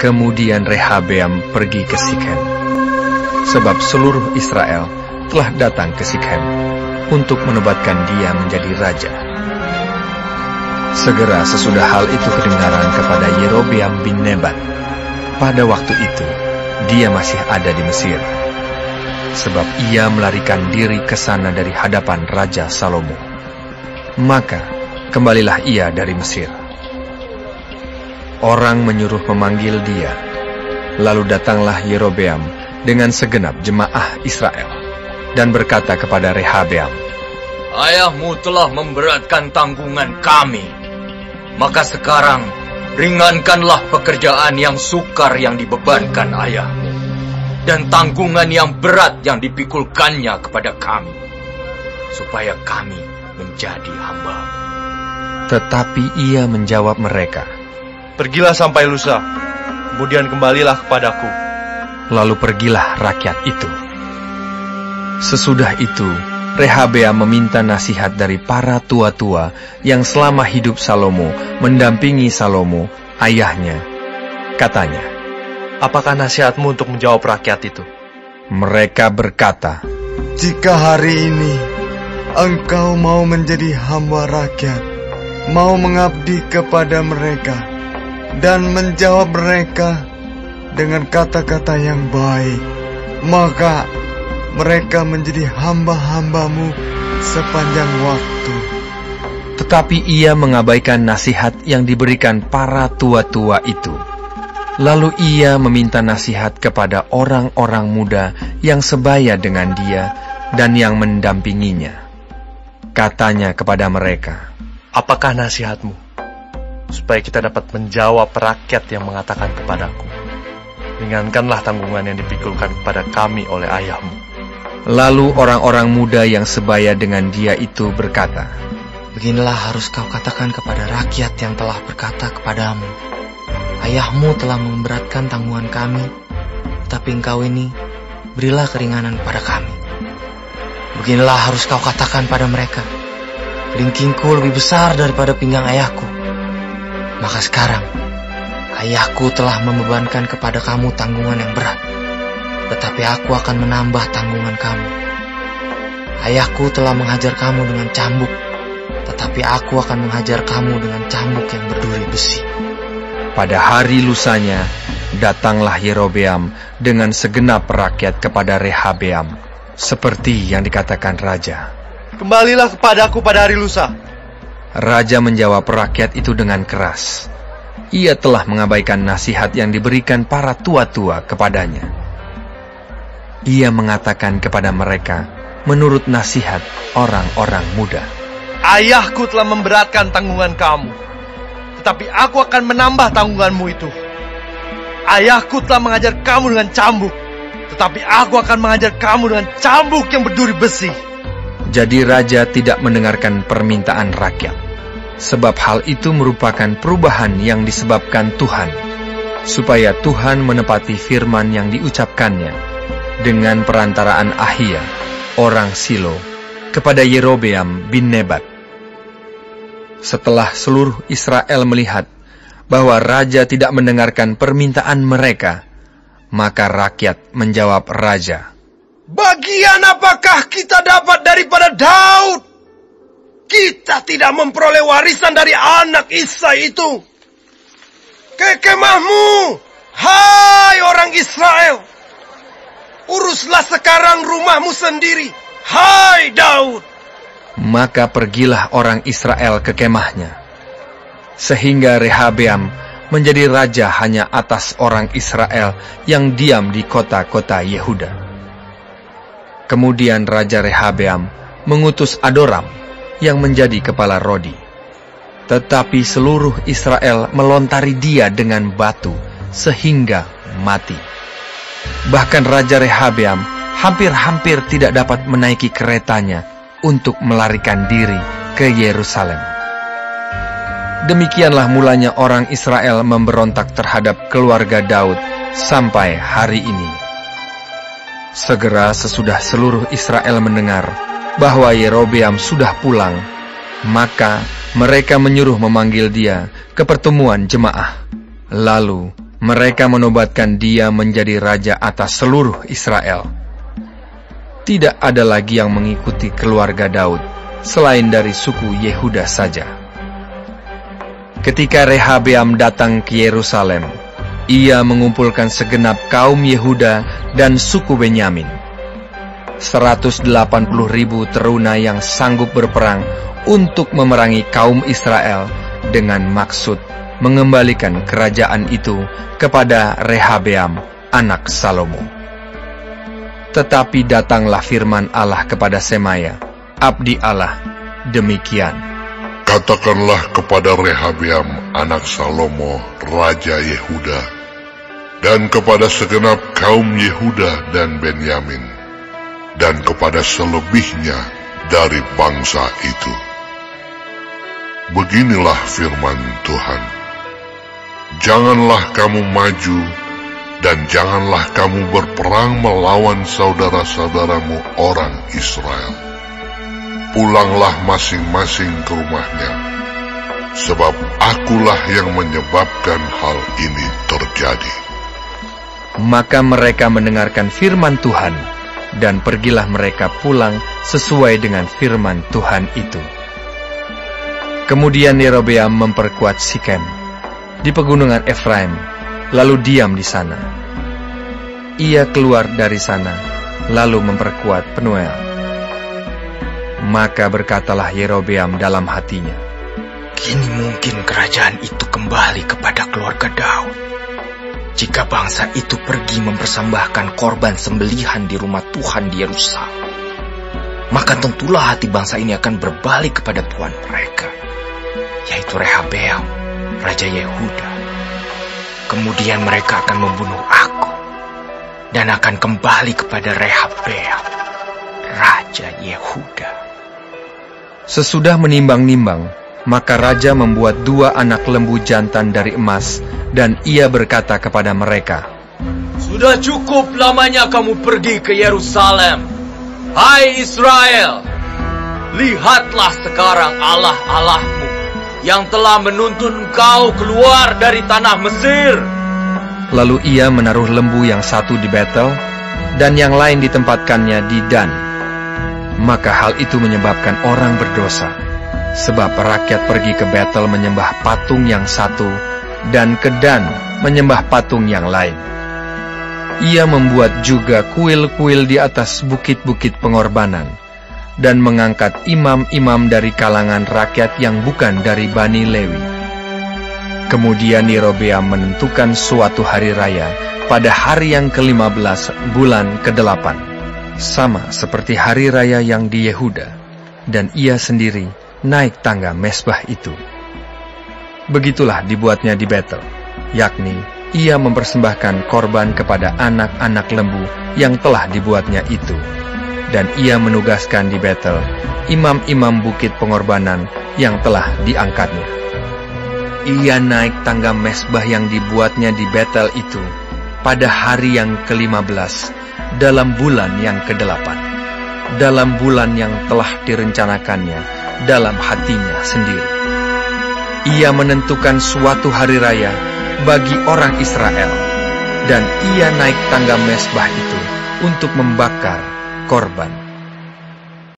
Kemudian Rehabeam pergi ke Sikhem, sebab seluruh Israel telah datang ke Sikhem untuk menobatkan dia menjadi raja. Segera sesudah hal itu kedengaran kepada Yerobeam bin Nebat. Pada waktu itu, dia masih ada di Mesir, sebab ia melarikan diri ke sana dari hadapan Raja Salomo. Maka, kembalilah ia dari Mesir. Orang menyuruh memanggil dia. Lalu datanglah Yerobeam dengan segenap jemaah Israel, dan berkata kepada Rehabeam, "Ayahmu telah memberatkan tanggungan kami. Maka sekarang, ringankanlah pekerjaan yang sukar yang dibebankan ayahmu, dan tanggungan yang berat yang dipikulkannya kepada kami, supaya kami menjadi hamba." Tetapi ia menjawab mereka, "Pergilah sampai lusa, kemudian kembalilah kepadaku." Lalu pergilah rakyat itu. Sesudah itu, Rehabeam meminta nasihat dari para tua-tua yang selama hidup Salomo mendampingi Salomo, ayahnya. Katanya, "Apakah nasihatmu untuk menjawab rakyat itu?" Mereka berkata, "Jika hari ini engkau mau menjadi hamba rakyat, mau mengabdi kepada mereka, dan menjawab mereka dengan kata-kata yang baik, maka mereka menjadi hamba-hambamu sepanjang waktu." Tetapi ia mengabaikan nasihat yang diberikan para tua-tua itu. Lalu ia meminta nasihat kepada orang-orang muda yang sebaya dengan dia dan yang mendampinginya. Katanya kepada mereka, "Apakah nasihatmu? Supaya kita dapat menjawab rakyat yang mengatakan kepadaku, ringankanlah tanggungan yang dipikulkan kepada kami oleh ayahmu." Lalu orang-orang muda yang sebaya dengan dia itu berkata, "Beginilah harus kau katakan kepada rakyat yang telah berkata kepadamu, ayahmu telah memberatkan tanggungan kami, tetapi engkau ini berilah keringanan kepada kami. Beginilah harus kau katakan pada mereka, kelingkingku lebih besar daripada pinggang ayahku. Maka sekarang, ayahku telah membebankan kepada kamu tanggungan yang berat, tetapi aku akan menambah tanggungan kamu. Ayahku telah menghajar kamu dengan cambuk, tetapi aku akan menghajar kamu dengan cambuk yang berduri besi." Pada hari lusanya, datanglah Yerobeam dengan segenap rakyat kepada Rehabeam, seperti yang dikatakan raja. "Kembalilah kepadaku pada hari lusa." Raja menjawab rakyat itu dengan keras. Ia telah mengabaikan nasihat yang diberikan para tua-tua kepadanya. Ia mengatakan kepada mereka menurut nasihat orang-orang muda, "Ayahku telah memberatkan tanggungan kamu, tetapi aku akan menambah tanggunganmu itu. Ayahku telah mengajar kamu dengan cambuk, tetapi aku akan mengajar kamu dengan cambuk yang berduri besi." Jadi raja tidak mendengarkan permintaan rakyat, sebab hal itu merupakan perubahan yang disebabkan Tuhan, supaya Tuhan menepati firman yang diucapkannya dengan perantaraan Ahia, orang Silo, kepada Yerobeam bin Nebat. Setelah seluruh Israel melihat bahwa raja tidak mendengarkan permintaan mereka, maka rakyat menjawab raja, "Bagian apakah kita dapat daripada Daud? Kita tidak memperoleh warisan dari anak Isai itu. Ke kemahmu, hai orang Israel! Uruslah sekarang rumahmu sendiri, hai Daud!" Maka pergilah orang Israel ke kemahnya, sehingga Rehabeam menjadi raja hanya atas orang Israel yang diam di kota-kota Yehuda. Kemudian Raja Rehabeam mengutus Adoram yang menjadi kepala Rodi. Tetapi seluruh Israel melontari dia dengan batu sehingga mati. Bahkan Raja Rehabeam hampir-hampir tidak dapat menaiki keretanya untuk melarikan diri ke Yerusalem. Demikianlah mulanya orang Israel memberontak terhadap keluarga Daud sampai hari ini. Segera sesudah seluruh Israel mendengar bahwa Yerobeam sudah pulang, maka mereka menyuruh memanggil dia ke pertemuan jemaah. Lalu Mereka menobatkan dia menjadi raja atas seluruh Israel. Tidak ada lagi yang mengikuti keluarga Daud, selain dari suku Yehuda saja. Ketika Rehabeam datang ke Yerusalem, ia mengumpulkan segenap kaum Yehuda dan suku Benyamin. 180.000 teruna yang sanggup berperang untuk memerangi kaum Israel dengan maksud mengembalikan kerajaan itu kepada Rehabeam, anak Salomo. Tetapi datanglah firman Allah kepada Semaya, abdi Allah, demikian. Katakanlah kepada Rehabeam, anak Salomo, raja Yehuda, dan kepada segenap kaum Yehuda dan Benyamin, dan kepada selebihnya dari bangsa itu. Beginilah firman Tuhan. Janganlah kamu maju, dan janganlah kamu berperang melawan saudara-saudaramu orang Israel. Pulanglah masing-masing ke rumahnya, sebab akulah yang menyebabkan hal ini terjadi. Maka mereka mendengarkan firman Tuhan, dan pergilah mereka pulang sesuai dengan firman Tuhan itu. Kemudian Yerobeam memperkuat Sikem di pegunungan Efraim, lalu diam di sana. Ia keluar dari sana, lalu memperkuat Penuel. Maka berkatalah Yerobeam dalam hatinya, Kini mungkin kerajaan itu kembali kepada keluarga Daud. Jika bangsa itu pergi mempersembahkan korban sembelihan di rumah Tuhan di Yerusalem, maka tentulah hati bangsa ini akan berbalik kepada Tuhan mereka, yaitu Rehabeam, raja Yehuda. Kemudian mereka akan membunuh aku, dan akan kembali kepada Rehabeam, raja Yehuda. Sesudah menimbang-nimbang, maka raja membuat 2 anak lembu jantan dari emas, dan ia berkata kepada mereka, Sudah cukup lamanya kamu pergi ke Yerusalem. Hai Israel, lihatlah sekarang Allah-Allahmu yang telah menuntun engkau keluar dari tanah Mesir. Lalu ia menaruh lembu yang satu di Betel, dan yang lain ditempatkannya di Dan. Maka hal itu menyebabkan orang berdosa, sebab rakyat pergi ke Betel menyembah patung yang satu, dan ke Dan menyembah patung yang lain. Ia membuat juga kuil-kuil di atas bukit-bukit pengorbanan, dan mengangkat imam-imam dari kalangan rakyat yang bukan dari Bani Lewi. Kemudian Yerobeam menentukan suatu hari raya pada hari yang ke-15 bulan ke-8, sama seperti hari raya yang di Yehuda, dan ia sendiri naik tangga mezbah itu. Begitulah dibuatnya di Betel, yakni ia mempersembahkan korban kepada anak-anak lembu yang telah dibuatnya itu. Dan ia menugaskan di Betel imam-imam bukit pengorbanan yang telah diangkatnya. Ia naik tangga mezbah yang dibuatnya di Betel itu pada hari yang ke-15 dalam bulan yang ke-8, dalam bulan yang telah direncanakannya dalam hatinya sendiri. Ia menentukan suatu hari raya bagi orang Israel, dan ia naik tangga mezbah itu untuk membakar korban.